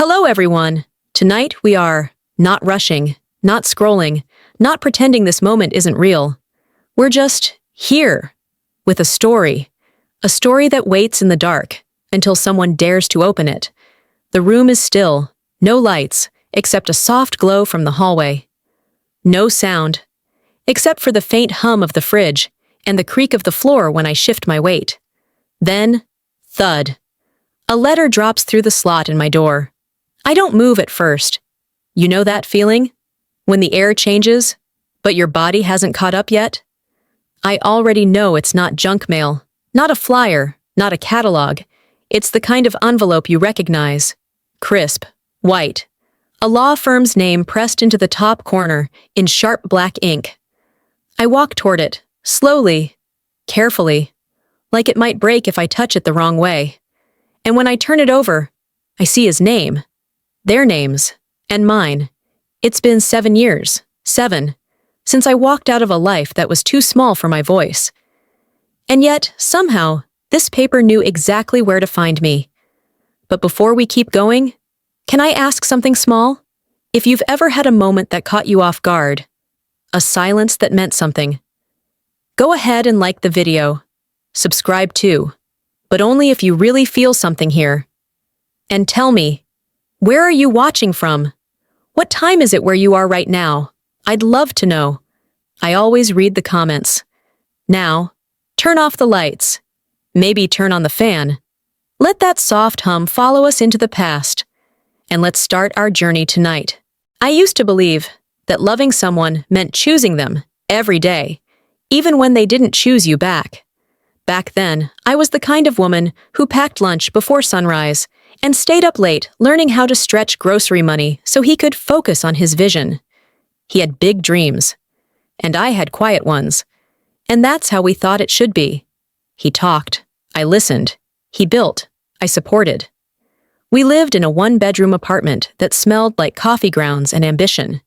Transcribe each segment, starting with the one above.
Hello, everyone. Tonight we are not rushing, not scrolling, not pretending this moment isn't real. We're just here with a story that waits in the dark until someone dares to open it. The room is still, no lights, except a soft glow from the hallway. No sound, except for the faint hum of the fridge and the creak of the floor when I shift my weight. Then, thud. A letter drops through the slot in my door. I don't move at first. You know that feeling? When the air changes, but your body hasn't caught up yet? I already know it's not junk mail, not a flyer, not a catalog. It's the kind of envelope you recognize. Crisp, white. A law firm's name pressed into the top corner in sharp black ink. I walk toward it, slowly, carefully, like it might break if I touch it the wrong way. And when I turn it over, I see his name, their names, and mine. It's been 7 years, 7, since I walked out of a life that was too small for my voice. And yet, somehow, this paper knew exactly where to find me. But before we keep going, can I ask something small? If you've ever had a moment that caught you off guard, a silence that meant something, go ahead and like the video. Subscribe too, but only if you really feel something here. And tell me, where are you watching from? What time is it where you are right now? I'd love to know. I always read the comments. Now, turn off the lights. Maybe turn on the fan. Let that soft hum follow us into the past. And let's start our journey tonight. I used to believe that loving someone meant choosing them every day, even when they didn't choose you back. Back then, I was the kind of woman who packed lunch before sunrise and stayed up late learning how to stretch grocery money so he could focus on his vision. He had big dreams, and I had quiet ones, and that's how we thought it should be. He talked, I listened, he built, I supported. We lived in a one-bedroom apartment that smelled like coffee grounds and ambition.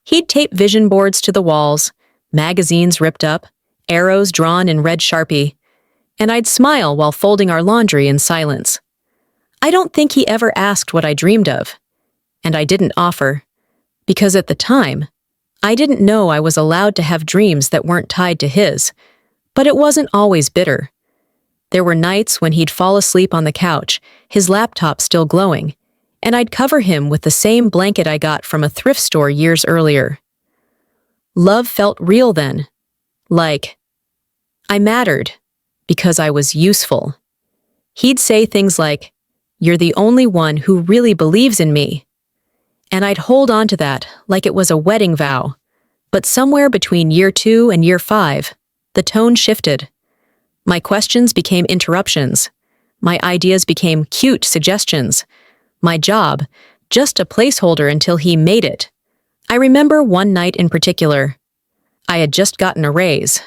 He'd tape vision boards to the walls, magazines ripped up, arrows drawn in red Sharpie, and I'd smile while folding our laundry in silence. I don't think he ever asked what I dreamed of, and I didn't offer, because at the time, I didn't know I was allowed to have dreams that weren't tied to his, but it wasn't always bitter. There were nights when he'd fall asleep on the couch, his laptop still glowing, and I'd cover him with the same blanket I got from a thrift store years earlier. Love felt real then, like I mattered because I was useful. He'd say things like, "You're the only one who really believes in me." And I'd hold on to that like it was a wedding vow. But somewhere between year 2 and year 5, the tone shifted. My questions became interruptions. My ideas became cute suggestions. My job, just a placeholder until he made it. I remember one night in particular. I had just gotten a raise.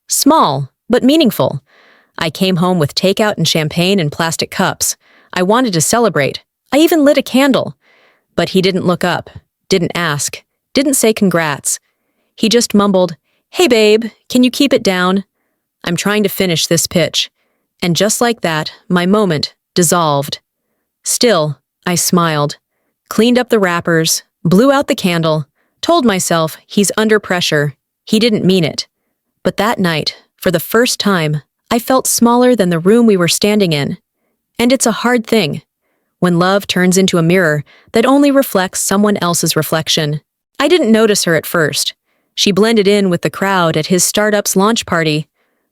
Small, but meaningful. I came home with takeout and champagne in plastic cups. I wanted to celebrate. I even lit a candle. But he didn't look up, didn't ask, didn't say congrats. He just mumbled, "Hey babe, can you keep it down? I'm trying to finish this pitch." And just like that, my moment dissolved. Still, I smiled, cleaned up the wrappers, blew out the candle, told myself he's under pressure. He didn't mean it. But that night, for the first time, I felt smaller than the room we were standing in. And it's a hard thing, when love turns into a mirror that only reflects someone else's reflection. I didn't notice her at first. She blended in with the crowd at his startup's launch party,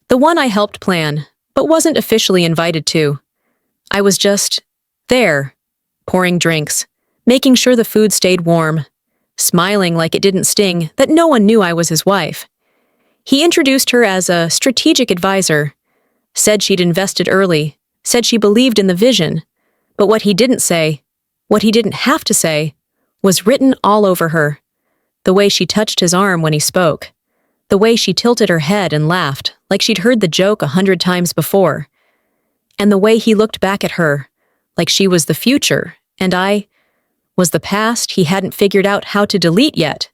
the one I helped plan, but wasn't officially invited to. I was just there, pouring drinks, making sure the food stayed warm, smiling like it didn't sting that no one knew I was his wife. He introduced her as a strategic advisor, said she'd invested early, said she believed in the vision, but what he didn't say, what he didn't have to say, was written all over her. The way she touched his arm when he spoke, the way she tilted her head and laughed like she'd heard the joke 100 times before, and the way he looked back at her like she was the future and I was the past he hadn't figured out how to delete yet.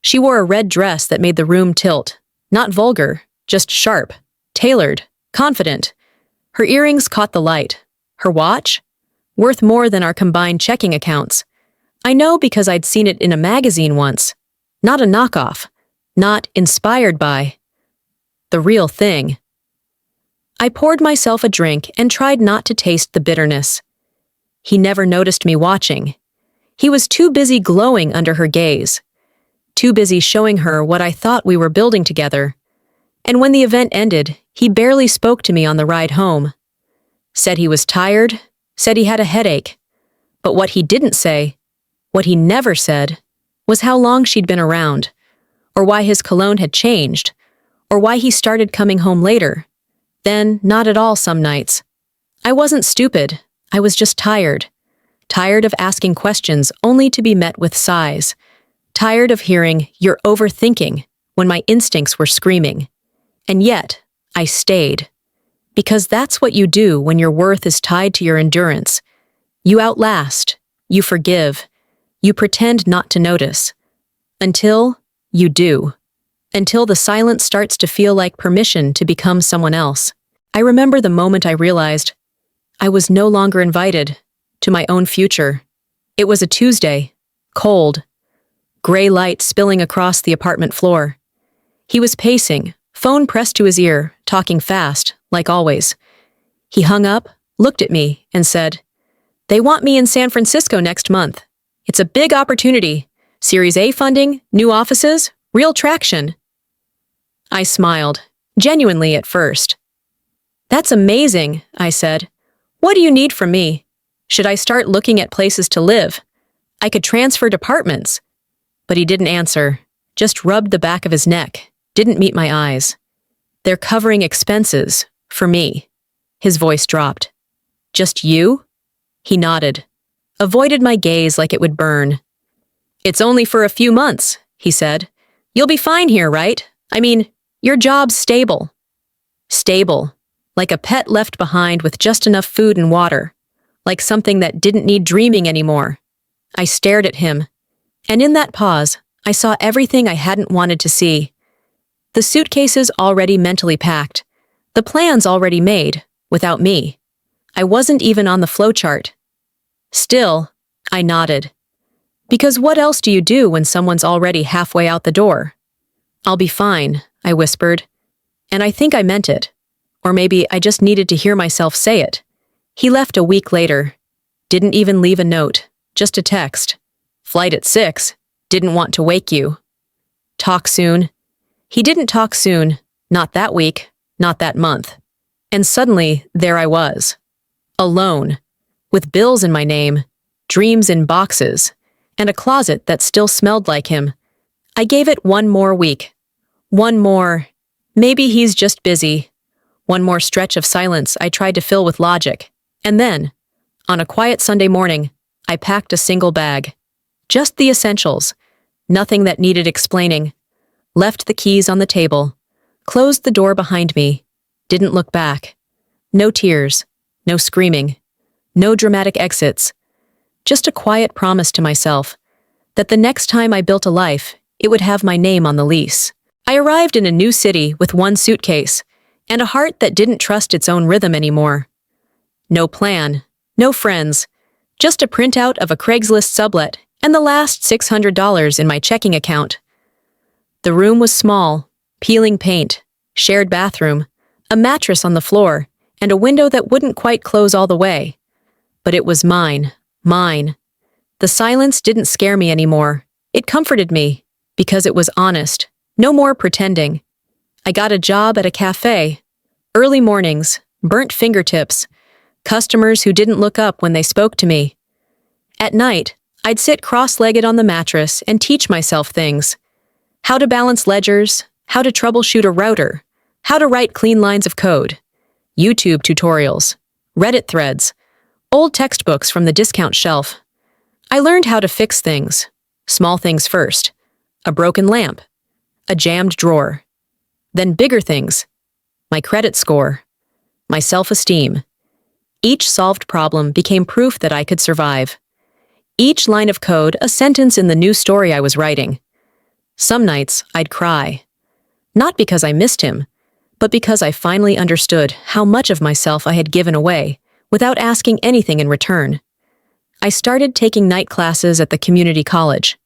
She wore a red dress that made the room tilt, not vulgar, just sharp, tailored, confident. Her earrings caught the light. Her watch? worth more than our combined checking accounts. I know because I'd seen it in a magazine once. Not a knockoff. Not inspired by. The real thing. I poured myself a drink and tried not to taste the bitterness. He never noticed me watching. He was too busy glowing under her gaze. Too busy showing her what I thought we were building together. And when the event ended, he barely spoke to me on the ride home. Said he was tired, said he had a headache. But what he didn't say, what he never said, was how long she'd been around, or why his cologne had changed, or why he started coming home later. Then, not at all some nights. I wasn't stupid, I was just tired. Tired of asking questions only to be met with sighs. Tired of hearing, "You're overthinking," when my instincts were screaming. And yet, I stayed. Because that's what you do when your worth is tied to your endurance. You outlast, you forgive, you pretend not to notice. Until you do. Until the silence starts to feel like permission to become someone else. I remember the moment I realized I was no longer invited to my own future. It was a Tuesday, cold, gray light spilling across the apartment floor. He was pacing, phone pressed to his ear, talking fast, like always. He hung up, looked at me, and said, "They want me in San Francisco next month. It's a big opportunity. Series A funding, new offices, real traction." I smiled, genuinely at first. "That's amazing," I said. "What do you need from me? Should I start looking at places to live? I could transfer departments." But he didn't answer, just rubbed the back of his neck, didn't meet my eyes. "They're covering expenses, for me." His voice dropped. "Just you?" He nodded, avoided my gaze like it would burn. "It's only for a few months," he said. "You'll be fine here, right? I mean, your job's stable." Stable, like a pet left behind with just enough food and water, like something that didn't need dreaming anymore. I stared at him, and in that pause, I saw everything I hadn't wanted to see. The suitcases already mentally packed, the plans already made, without me. I wasn't even on the flowchart. Still, I nodded. Because what else do you do when someone's already halfway out the door? "I'll be fine," I whispered. And I think I meant it. Or maybe I just needed to hear myself say it. He left a week later. Didn't even leave a note, just a text. "Flight at 6. Didn't want to wake you." Talk soon. He didn't talk soon. Not that week. Not that month. And suddenly, there I was. Alone. With bills in my name. Dreams in boxes. And a closet that still smelled like him. I gave it one more week. One more. Maybe he's just busy. One more stretch of silence I tried to fill with logic. And then, on a quiet Sunday morning, I packed a single bag. Just the essentials. Nothing that needed explaining. Left the keys on the table. Closed the door behind me. Didn't look back. No tears. No screaming. No dramatic exits. Just a quiet promise to myself that the next time I built a life, it would have my name on the lease. I arrived in a new city with one suitcase and a heart that didn't trust its own rhythm anymore. No plan, no friends, just a printout of a Craigslist sublet and the last $600 in my checking account. The room was small, peeling paint, shared bathroom, a mattress on the floor, and a window that wouldn't quite close all the way. But it was mine. Mine. The silence didn't scare me anymore. It comforted me, because it was honest. No more pretending. I got a job at a cafe. Early mornings, burnt fingertips, customers who didn't look up when they spoke to me. At night, I'd sit cross-legged on the mattress and teach myself things. How to balance ledgers, how to troubleshoot a router, how to write clean lines of code. YouTube tutorials, Reddit threads, old textbooks from the discount shelf. I learned how to fix things. Small things first. A broken lamp. A jammed drawer. Then bigger things. My credit score. My self-esteem. Each solved problem became proof that I could survive. Each line of code a sentence in the new story I was writing. Some nights, I'd cry. Not because I missed him, but because I finally understood how much of myself I had given away without asking anything in return. I started taking night classes at the community college.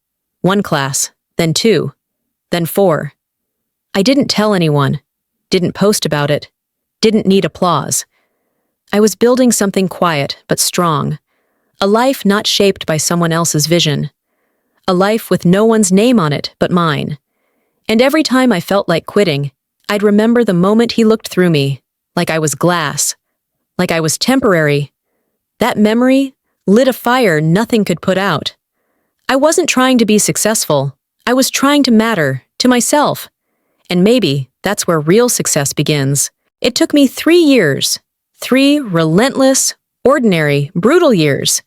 1 class, then 2, then 4. I didn't tell anyone, didn't post about it, didn't need applause. I was building something quiet but strong, a life not shaped by someone else's vision, a life with no one's name on it but mine. And every time I felt like quitting, I'd remember the moment he looked through me, like I was glass, like I was temporary. That memory lit a fire nothing could put out. I wasn't trying to be successful. I was trying to matter, to myself. And maybe that's where real success begins. It took me 3 years, 3 relentless, ordinary, brutal years,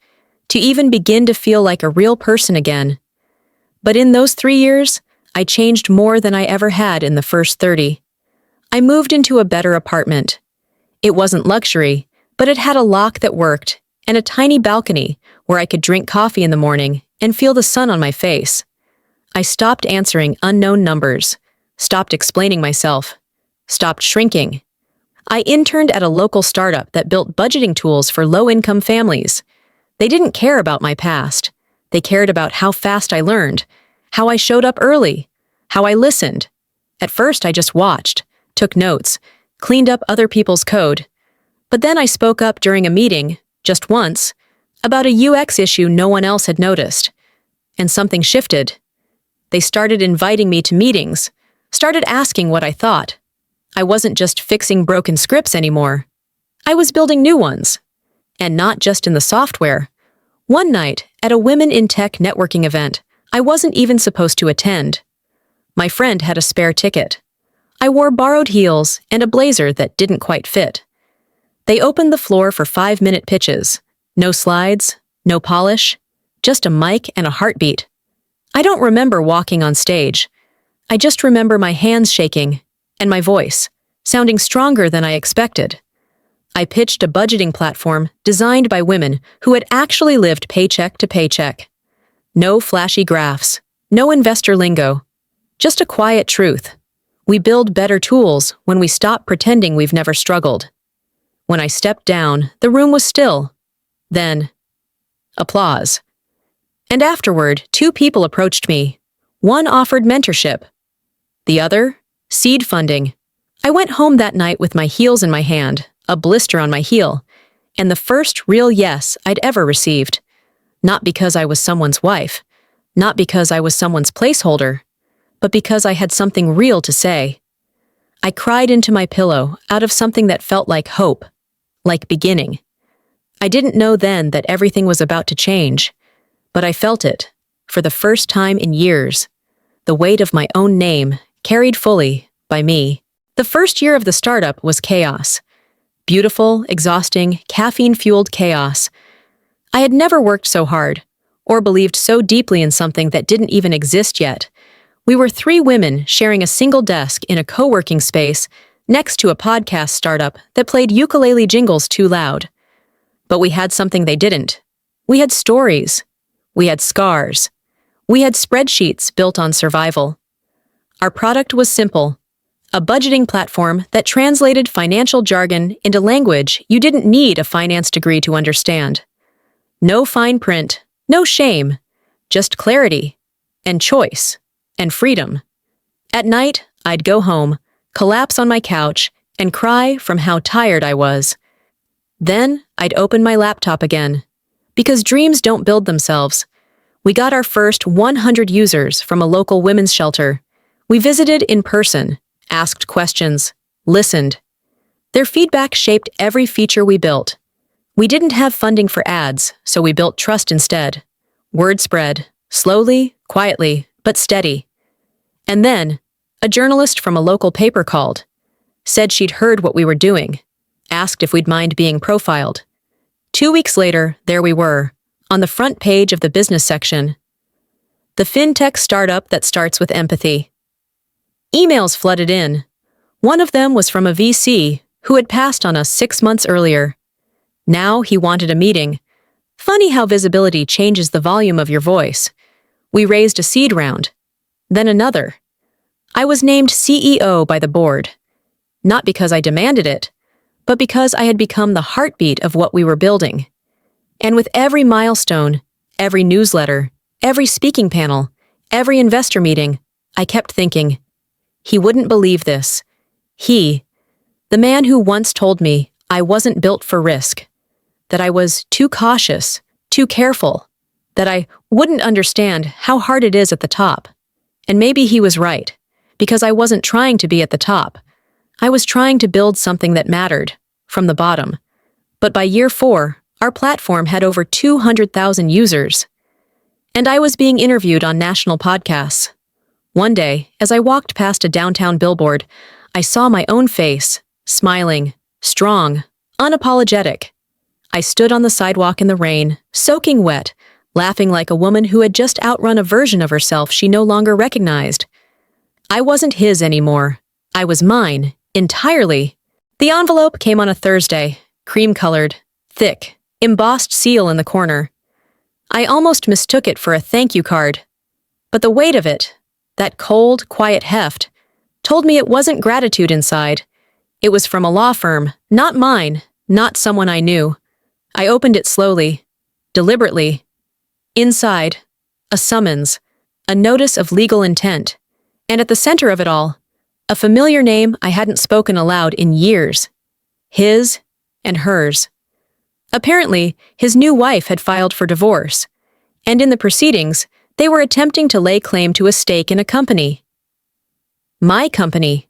to even begin to feel like a real person again. But in those 3 years, I changed more than I ever had in the first 30. I moved into a better apartment. It wasn't luxury, but it had a lock that worked and a tiny balcony where I could drink coffee in the morning and feel the sun on my face. I stopped answering unknown numbers, stopped explaining myself, stopped shrinking. I interned at a local startup that built budgeting tools for low-income families. They didn't care about my past. They cared about how fast I learned, how I showed up early, how I listened. At first, I just watched, took notes, cleaned up other people's code. But then I spoke up during a meeting, just once, about a UX issue no one else had noticed. And something shifted. They started inviting me to meetings, started asking what I thought. I wasn't just fixing broken scripts anymore. I was building new ones. And not just in the software. One night, at a Women in Tech networking event, I wasn't even supposed to attend. My friend had a spare ticket. I wore borrowed heels and a blazer that didn't quite fit. They opened the floor for 5-minute pitches. No slides, no polish, just a mic and a heartbeat. I don't remember walking on stage. I just remember my hands shaking and my voice, sounding stronger than I expected. I pitched a budgeting platform designed by women who had actually lived paycheck to paycheck. No flashy graphs, no investor lingo, just a quiet truth. We build better tools when we stop pretending we've never struggled. When I stepped down, the room was still. Then, applause. And afterward, 2 people approached me. One offered mentorship. The other, seed funding. I went home that night with my heels in my hand, a blister on my heel, and the first real yes I'd ever received. Not because I was someone's wife, not because I was someone's placeholder, but because I had something real to say. I cried into my pillow out of something that felt like hope, like beginning. I didn't know then that everything was about to change, but I felt it, for the first time in years, the weight of my own name carried fully by me. The first year of the startup was chaos. Beautiful, exhausting, caffeine-fueled chaos. I had never worked so hard, or believed so deeply in something that didn't even exist yet. We were 3 women sharing a single desk in a co-working space next to a podcast startup that played ukulele jingles too loud. But we had something they didn't. We had stories. We had scars. We had spreadsheets built on survival. Our product was simple. A budgeting platform that translated financial jargon into language you didn't need a finance degree to understand. No fine print, no shame, just clarity, and choice, and freedom. At night, I'd go home, collapse on my couch, and cry from how tired I was. Then, I'd open my laptop again. Because dreams don't build themselves. We got our first 100 users from a local women's shelter. We visited in person, asked questions, listened. Their feedback shaped every feature we built. We didn't have funding for ads, so we built trust instead. Word spread, slowly, quietly, but steady. And then, a journalist from a local paper called, said she'd heard what we were doing, asked if we'd mind being profiled. 2 weeks later, there we were, on the front page of the business section. The fintech startup that starts with empathy. Emails flooded in. One of them was from a VC who had passed on us 6 months earlier. Now he wanted a meeting. Funny how visibility changes the volume of your voice. We raised a seed round. Then another. I was named CEO by the board. Not because I demanded it, but because I had become the heartbeat of what we were building. And with every milestone, every newsletter, every speaking panel, every investor meeting, I kept thinking, he wouldn't believe this. He, the man who once told me I wasn't built for risk, that I was too cautious, too careful, that I wouldn't understand how hard it is at the top. And maybe he was right, because I wasn't trying to be at the top. I was trying to build something that mattered, from the bottom. But by year 4, our platform had over 200,000 users. And I was being interviewed on national podcasts. One day, as I walked past a downtown billboard, I saw my own face, smiling, strong, unapologetic. I stood on the sidewalk in the rain, soaking wet, laughing like a woman who had just outrun a version of herself she no longer recognized. I wasn't his anymore. I was mine, entirely. The envelope came on a Thursday, cream-colored, thick, embossed seal in the corner. I almost mistook it for a thank you card. But the weight of it, that cold, quiet heft, told me it wasn't gratitude inside. It was from a law firm, not mine, not someone I knew. I opened it slowly, deliberately. Inside, a summons, a notice of legal intent, and at the center of it all, a familiar name I hadn't spoken aloud in years. His and hers. Apparently, his new wife had filed for divorce, and in the proceedings, they were attempting to lay claim to a stake in a company. My company.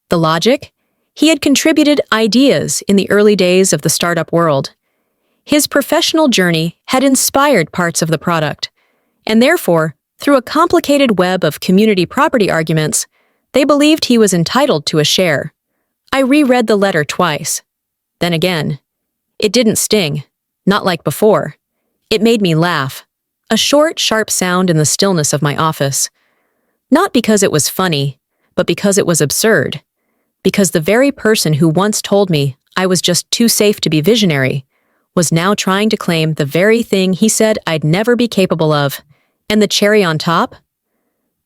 The logic? He had contributed ideas in the early days of the startup world. His professional journey had inspired parts of the product, and therefore, through a complicated web of community property arguments, they believed he was entitled to a share. I reread the letter twice. Then again. It didn't sting, not like before. It made me laugh, a short, sharp sound in the stillness of my office. Not because it was funny, but because it was absurd. Because the very person who once told me I was just too safe to be visionary was now trying to claim the very thing he said I'd never be capable of. And the cherry on top?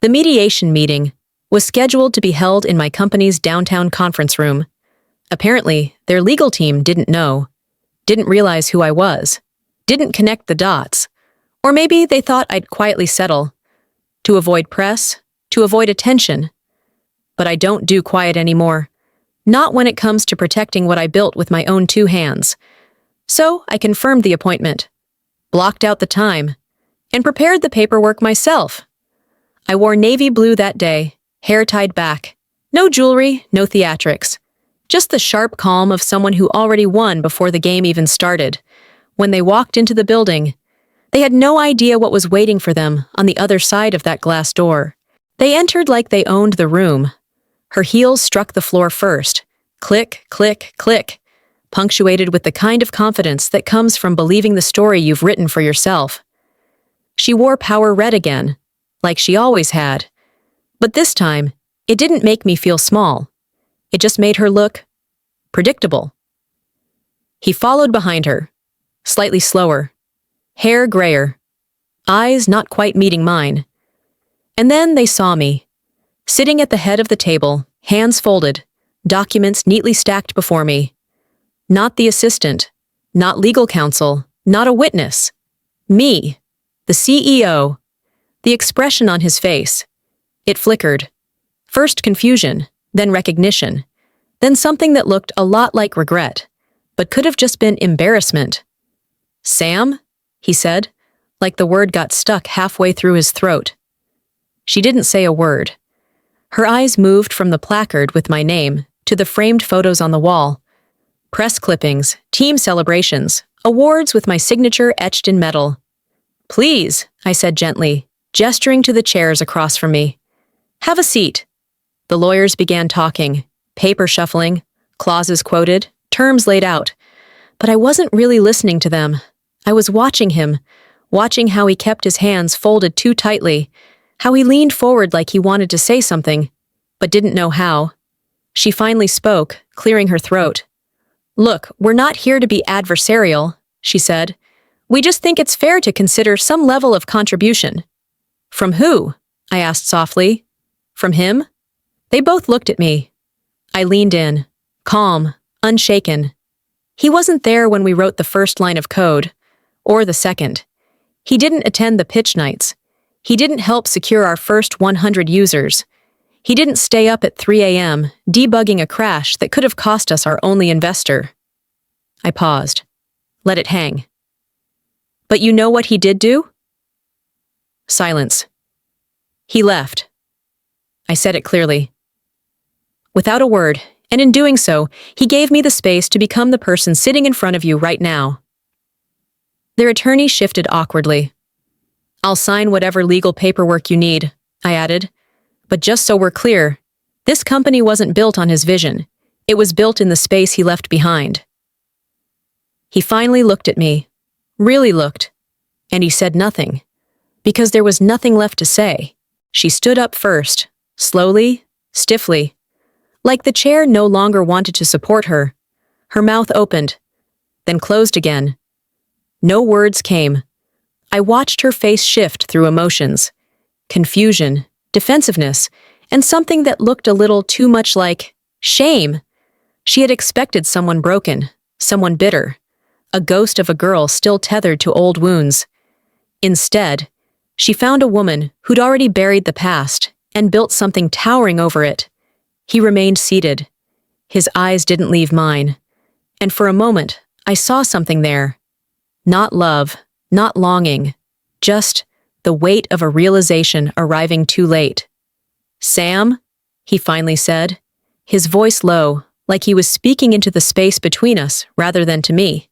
The mediation meeting was scheduled to be held in my company's downtown conference room. Apparently, their legal team didn't know, didn't realize who I was, didn't connect the dots. Or maybe they thought I'd quietly settle, to avoid press, to avoid attention. But I don't do quiet anymore, not when it comes to protecting what I built with my own 2 hands. So I confirmed the appointment, blocked out the time, and prepared the paperwork myself. I wore navy blue that day, hair tied back. No jewelry, no theatrics. Just the sharp calm of someone who already won before the game even started. When they walked into the building, they had no idea what was waiting for them on the other side of that glass door. They entered like they owned the room. Her heels struck the floor first. Click, click, click. Punctuated with the kind of confidence that comes from believing the story you've written for yourself. She wore power red again, like she always had. But this time, it didn't make me feel small. It just made her look predictable. He followed behind her, slightly slower, hair grayer, eyes not quite meeting mine. And then they saw me, sitting at the head of the table, hands folded, documents neatly stacked before me. Not the assistant, not legal counsel, not a witness. Me, the CEO. The expression on his face. It flickered. First confusion, then recognition, then something that looked a lot like regret, but could have just been embarrassment. "Sam?" he said, like the word got stuck halfway through his throat. She didn't say a word. Her eyes moved from the placard with my name to the framed photos on the wall. Press clippings, team celebrations, awards with my signature etched in metal. "Please," I said gently, gesturing to the chairs across from me. "Have a seat." The lawyers began talking, paper shuffling, clauses quoted, terms laid out. But I wasn't really listening to them. I was watching him, watching how he kept his hands folded too tightly, how he leaned forward like he wanted to say something, but didn't know how. She finally spoke, clearing her throat. "Look, we're not here to be adversarial," she said. "We just think it's fair to consider some level of contribution." "From who?" I asked softly. "From him?" They both looked at me. I leaned in, calm, unshaken. He wasn't there when we wrote the first line of code, or the second. He didn't attend the pitch nights. He didn't help secure our first 100 users. He didn't stay up at 3 a.m. debugging a crash that could have cost us our only investor. I paused. Let it hang. But you know what he did do? Silence. He left. I said it clearly. Without a word, and in doing so, he gave me the space to become the person sitting in front of you right now. Their attorney shifted awkwardly. I'll sign whatever legal paperwork you need, I added. But just so we're clear, this company wasn't built on his vision. It was built in the space he left behind. He finally looked at me, really looked, and he said nothing, because there was nothing left to say. She stood up first, slowly, stiffly, like the chair no longer wanted to support her. Her mouth opened, then closed again. No words came. I watched her face shift through emotions, confusion, defensiveness, and something that looked a little too much like shame. She had expected someone broken, someone bitter, a ghost of a girl still tethered to old wounds. Instead, she found a woman who'd already buried the past and built something towering over it. He remained seated. His eyes didn't leave mine. And for a moment, I saw something there. Not love, not longing, just the weight of a realization arriving too late. Sam, he finally said, his voice low, like he was speaking into the space between us rather than to me.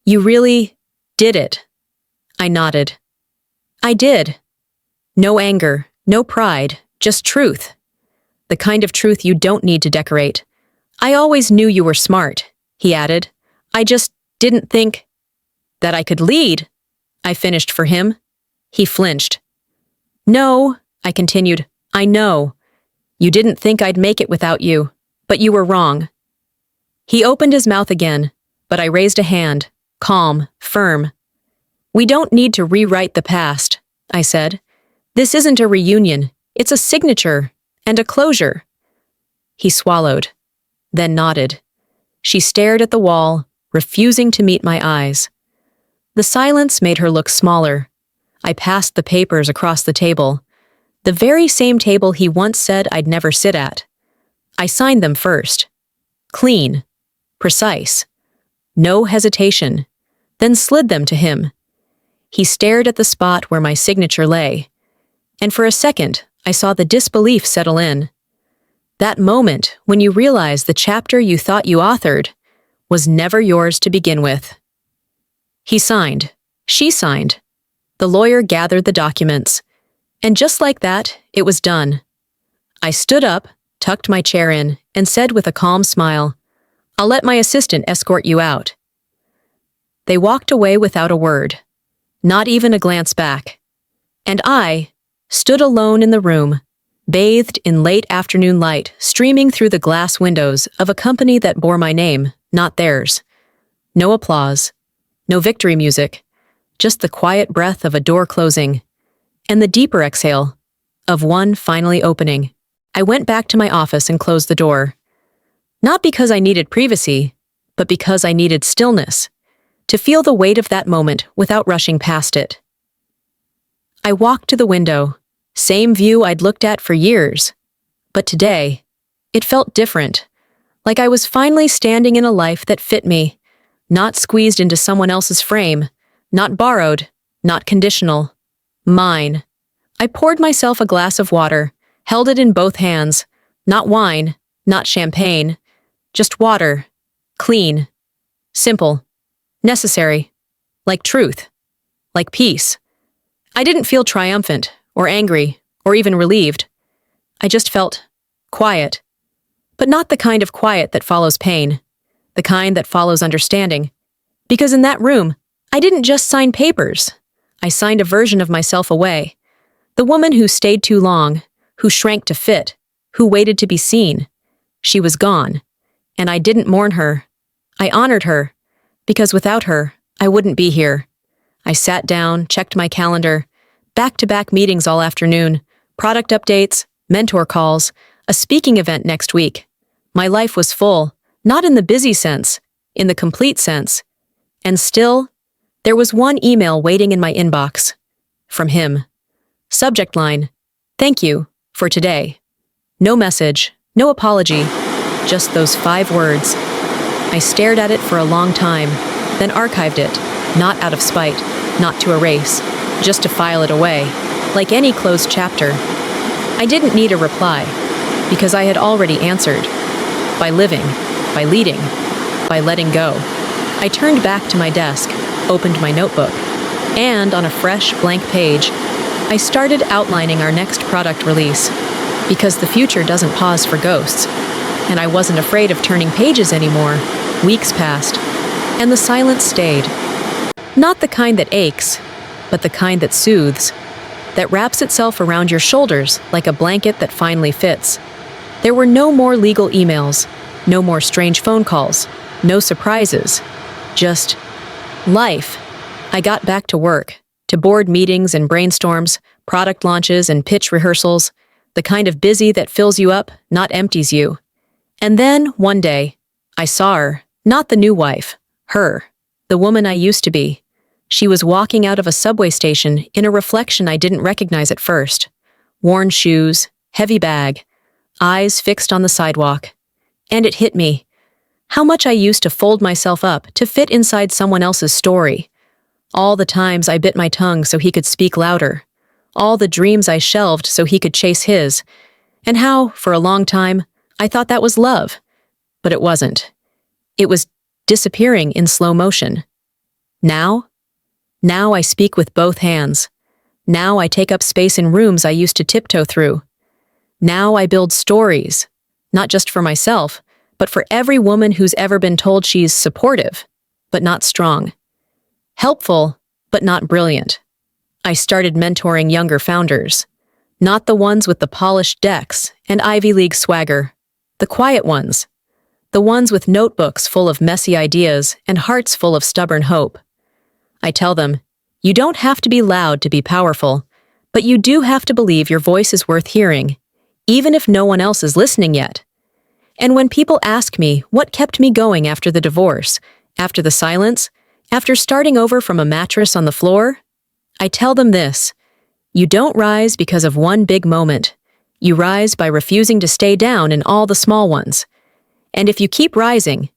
You really did it. I nodded. I did. No anger, no pride, just truth. The kind of truth you don't need to decorate. I always knew you were smart, he added. I just didn't think that I could lead, I finished for him. He flinched. No, I continued, I know. You didn't think I'd make it without you, but you were wrong. He opened his mouth again, but I raised a hand, calm, firm. We don't need to rewrite the past, I said. This isn't a reunion, it's a signature and a closure. He swallowed, then nodded. She stared at the wall, refusing to meet my eyes. The silence made her look smaller. I passed the papers across the table, the very same table he once said I'd never sit at. I signed them first. Clean, precise, no hesitation, then slid them to him. He stared at the spot where my signature lay, and for a second, I saw the disbelief settle in. That moment when you realize the chapter you thought you authored was never yours to begin with. He signed. She signed. The lawyer gathered the documents. And just like that, it was done. I stood up, tucked my chair in, and said with a calm smile, I'll let my assistant escort you out. They walked away without a word, not even a glance back. And I stood alone in the room, bathed in late afternoon light streaming through the glass windows of a company that bore my name, not theirs. No applause. No victory music, just the quiet breath of a door closing, and the deeper exhale of one finally opening. I went back to my office and closed the door. Not because I needed privacy, but because I needed stillness, to feel the weight of that moment without rushing past it. I walked to the window, same view I'd looked at for years, but today, it felt different, like I was finally standing in a life that fit me. Not squeezed into someone else's frame, not borrowed, not conditional. Mine. I poured myself a glass of water, held it in both hands. Not wine, not champagne. Just water. Clean. Simple. Necessary. Like truth. Like peace. I didn't feel triumphant, or angry, or even relieved. I just felt quiet. But not the kind of quiet that follows pain. The kind that follows understanding. Because in that room, I didn't just sign papers. I signed a version of myself away. The woman who stayed too long, who shrank to fit, who waited to be seen. She was gone. And I didn't mourn her. I honored her. Because without her, I wouldn't be here. I sat down, checked my calendar. Back-to-back meetings all afternoon. Product updates, mentor calls, a speaking event next week. My life was full. Not in the busy sense, in the complete sense. And still, There was one email waiting in my inbox. From him. Subject line, "Thank you, for today." No message, no apology, just those 5 words. I stared at it for a long time, then archived it, not out of spite, not to erase, just to file it away, like any closed chapter. I didn't need a reply, because I had already answered. By living, by leading, by letting go. I turned back to my desk, opened my notebook, and on a fresh, blank page, I started outlining our next product release, because the future doesn't pause for ghosts, and I wasn't afraid of turning pages anymore. Weeks passed, and the silence stayed. Not the kind that aches, but the kind that soothes, that wraps itself around your shoulders like a blanket that finally fits. There were no more legal emails, no more strange phone calls, no surprises, just life. I got back to work, to board meetings and brainstorms, product launches and pitch rehearsals, the kind of busy that fills you up, not empties you. And then, one day, I saw her, not the new wife, her, the woman I used to be. She was walking out of a subway station in a reflection I didn't recognize at first. Worn shoes, heavy bag, eyes fixed on the sidewalk. And it hit me. How much I used to fold myself up to fit inside someone else's story. All the times I bit my tongue so he could speak louder. All the dreams I shelved so he could chase his. And how, for a long time, I thought that was love. But it wasn't. It was disappearing in slow motion. Now I speak with both hands. Now I take up space in rooms I used to tiptoe through. Now I build stories, not just for myself, but for every woman who's ever been told she's supportive, but not strong. Helpful, but not brilliant. I started mentoring younger founders, not the ones with the polished decks and Ivy League swagger, the quiet ones, the ones with notebooks full of messy ideas and hearts full of stubborn hope. I tell them, you don't have to be loud to be powerful, but you do have to believe your voice is worth hearing, even if no one else is listening yet. And when people ask me what kept me going after the divorce, after the silence, after starting over from a mattress on the floor, I tell them this: you don't rise because of one big moment. You rise by refusing to stay down in all the small ones. And if you keep rising,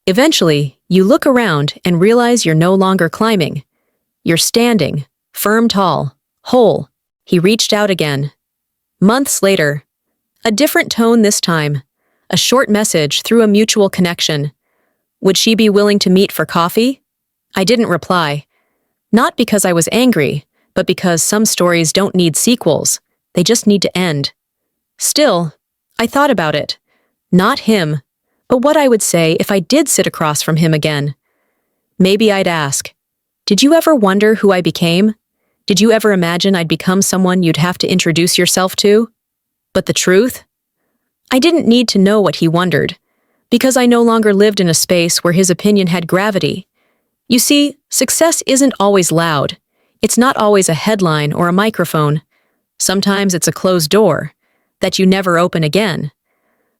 eventually you look around and realize you're no longer climbing. You're standing, firm, tall, whole. He reached out again. Months later, a different tone this time, a short message through a mutual connection. Would she be willing to meet for coffee? I didn't reply. Not because I was angry, but because some stories don't need sequels. They just need to end. Still, I thought about it. Not him, but what I would say if I did sit across from him again. Maybe I'd ask, did you ever wonder who I became? Did you ever imagine I'd become someone you'd have to introduce yourself to? But the truth? I didn't need to know what he wondered, because I no longer lived in a space where his opinion had gravity. You see, success isn't always loud. It's not always a headline or a microphone. Sometimes it's a closed door that you never open again.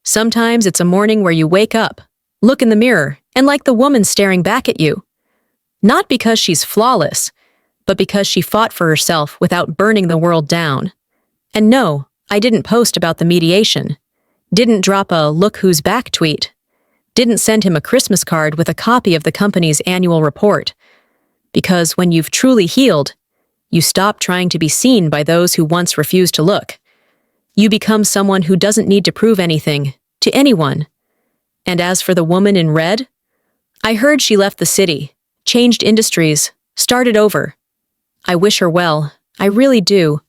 Sometimes it's a morning where you wake up, look in the mirror, and like the woman staring back at you. Not because she's flawless, but because she fought for herself without burning the world down. And no, I didn't post about the mediation. Didn't drop a "look who's back" tweet. Didn't send him a Christmas card with a copy of the company's annual report. Because when you've truly healed, you stop trying to be seen by those who once refused to look. You become someone who doesn't need to prove anything to anyone. And as for the woman in red, I heard she left the city, changed industries, started over. I wish her well. I really do.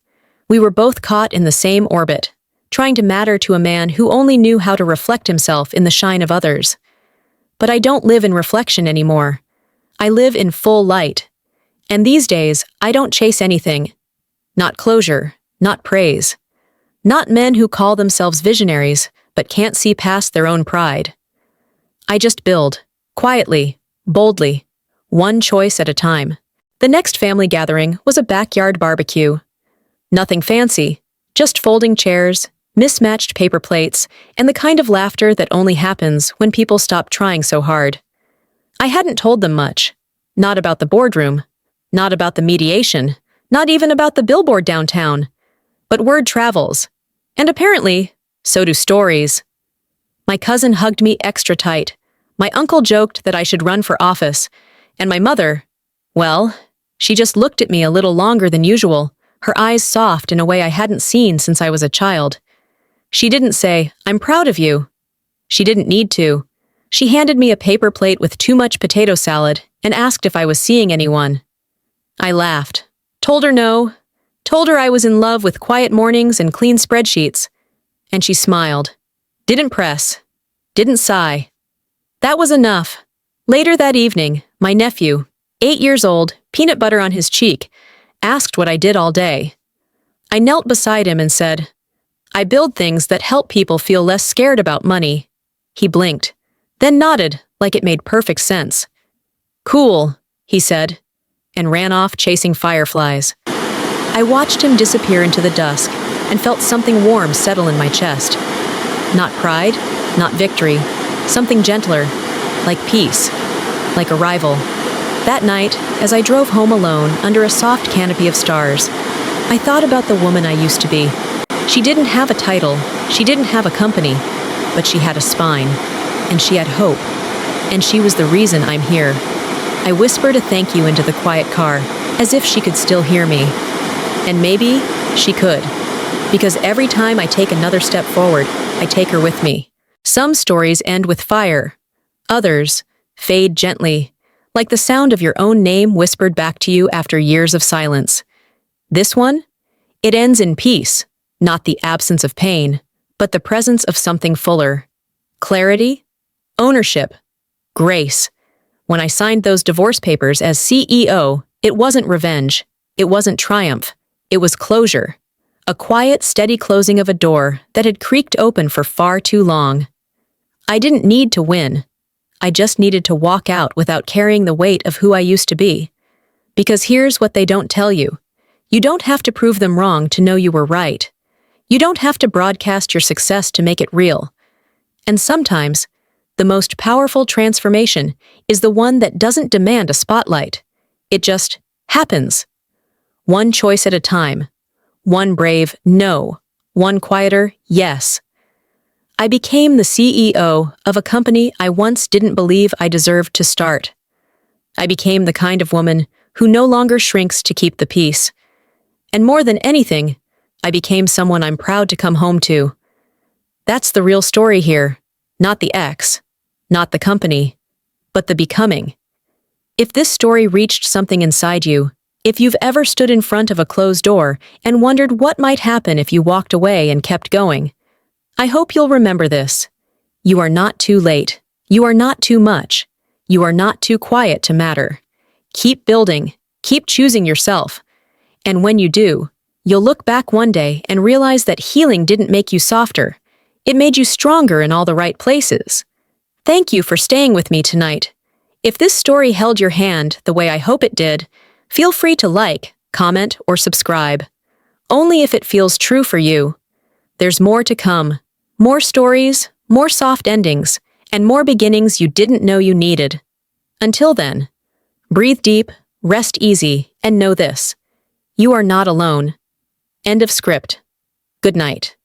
We were both caught in the same orbit, trying to matter to a man who only knew how to reflect himself in the shine of others. But I don't live in reflection anymore. I live in full light. And these days, I don't chase anything. Not closure, not praise. Not men who call themselves visionaries, but can't see past their own pride. I just build, quietly, boldly, one choice at a time. The next family gathering was a backyard barbecue. Nothing fancy, just folding chairs, mismatched paper plates, and the kind of laughter that only happens when people stop trying so hard. I hadn't told them much. Not about the boardroom. Not about the mediation. Not even about the billboard downtown. But word travels. And apparently, so do stories. My cousin hugged me extra tight. My uncle joked that I should run for office. And my mother, well, she just looked at me a little longer than usual, her eyes soft in a way I hadn't seen since I was a child. She didn't say, "I'm proud of you." She didn't need to. She handed me a paper plate with too much potato salad and asked if I was seeing anyone. I laughed, told her no, told her I was in love with quiet mornings and clean spreadsheets. And she smiled. Didn't press. Didn't sigh. That was enough. Later that evening, my nephew, 8 years old, peanut butter on his cheek, asked what I did all day. I knelt beside him and said, "I build things that help people feel less scared about money." He blinked, then nodded like it made perfect sense. "Cool," he said, and ran off chasing fireflies. I watched him disappear into the dusk and felt something warm settle in my chest. Not pride, not victory, something gentler, like peace, like arrival. That night, as I drove home alone under a soft canopy of stars, I thought about the woman I used to be. She didn't have a title, she didn't have a company, but she had a spine, and she had hope, and she was the reason I'm here. I whispered a thank you into the quiet car, as if she could still hear me. And maybe she could, because every time I take another step forward, I take her with me. Some stories end with fire. Others fade gently, like the sound of your own name whispered back to you after years of silence. This one? It ends in peace, not the absence of pain, but the presence of something fuller. Clarity, ownership, grace. When I signed those divorce papers as CEO, it wasn't revenge. It wasn't triumph. It was closure. A quiet, steady closing of a door that had creaked open for far too long. I didn't need to win. I just needed to walk out without carrying the weight of who I used to be. Because here's what they don't tell you. You don't have to prove them wrong to know you were right. You don't have to broadcast your success to make it real. And sometimes, the most powerful transformation is the one that doesn't demand a spotlight. It just happens. One choice at a time. One brave no. One quieter yes. I became the CEO of a company I once didn't believe I deserved to start. I became the kind of woman who no longer shrinks to keep the peace. And more than anything, I became someone I'm proud to come home to. That's the real story here, not the ex, not the company, but the becoming. If this story reached something inside you, if you've ever stood in front of a closed door and wondered what might happen if you walked away and kept going, I hope you'll remember this. You are not too late. You are not too much. You are not too quiet to matter. Keep building. Keep choosing yourself. And when you do, you'll look back one day and realize that healing didn't make you softer. It made you stronger in all the right places. Thank you for staying with me tonight. If this story held your hand the way I hope it did, feel free to like, comment, or subscribe. Only if it feels true for you. There's more to come. More stories, more soft endings, and more beginnings you didn't know you needed. Until then, breathe deep, rest easy, and know this. You are not alone. End of script. Good night.